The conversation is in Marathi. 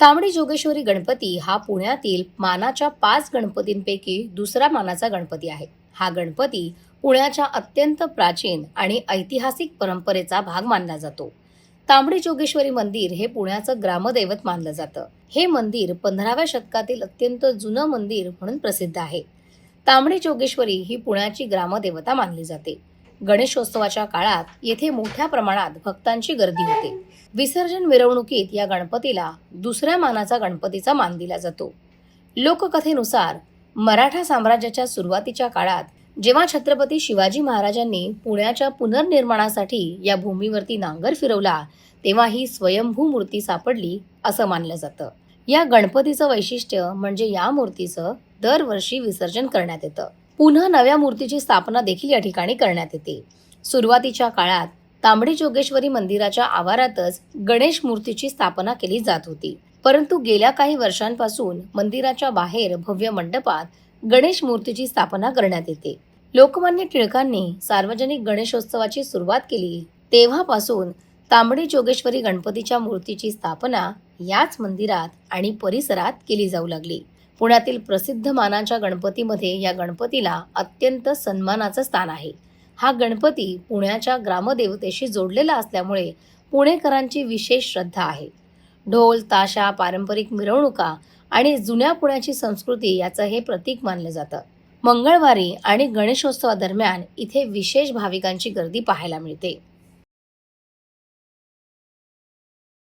तांबडी जोगेश्वरी गणपती हा पुण्यातील मानाच्या 5 गणपतींपैकी दुसरा मानाचा गणपती आहे. हा गणपती पुण्याच्या अत्यंत प्राचीन आणि ऐतिहासिक परंपरेचा भाग मानला जातो. तांबडी जोगेश्वरी मंदिर हे पुण्याचं ग्रामदैवत मानलं जातं. हे मंदिर 15व्या शतकातील अत्यंत जुनं मंदिर म्हणून प्रसिद्ध आहे. तांबडी जोगेश्वरी ही पुण्याची ग्रामदेवता मानली जाते. गणेशोत्सवाच्या काळात येथे मोठ्या प्रमाणात भक्तांची गर्दी होते. विसर्जन मिरवणुकीत या गणपतीला दुसऱ्या मानाचा गणपतीचा मान दिला जातो. लोककथेनुसार मराठा साम्राज्याच्या सुरुवातीच्या काळात जेव्हा छत्रपती शिवाजी महाराजांनी पुण्याच्या पुनर्निर्माणासाठी या भूमीवरती नांगर फिरवला, तेव्हा ही स्वयंभू मूर्ती सापडली असं मानलं जातं. या गणपतीचं वैशिष्ट्य म्हणजे या मूर्तीचं दरवर्षी विसर्जन करण्यात येतं. पुन्हा नव्या मूर्तीची स्थापना देखील या ठिकाणी करण्यात येते. सुरुवातीच्या काळात तांबडी जोगेश्वरी मंदिराच्या आवारातच गणेश मूर्तीची स्थापना केली जात होती. परंतु गेल्या काही वर्षांपासून मंदिराच्या बाहेर भव्य मंडपात गणेश मूर्तीची स्थापना करण्यात येते. लोकमान्य टिळकांनी सार्वजनिक गणेशोत्सवाची सुरुवात केली तेव्हापासून तांबडी जोगेश्वरी गणपतीच्या मूर्तीची स्थापना याच मंदिरात आणि परिसरात केली जाऊ लागली. पुण्यातील प्रसिद्ध मानाच्या गणपतीमध्ये या गणपतीला अत्यंत सन्मानाचं स्थान आहे. हा गणपती पुण्याच्या ग्रामदेवतेशी जोडलेला असल्यामुळे पुणेकरांची विशेष श्रद्धा आहे. ढोल, ताशा, पारंपरिक मिरवणुका आणि जुन्या पुण्याची संस्कृती याचं हे प्रतीक मानलं जातं. मंगळवारी आणि गणेशोत्सवादरम्यान इथे विशेष भाविकांची गर्दी पाहायला मिळते.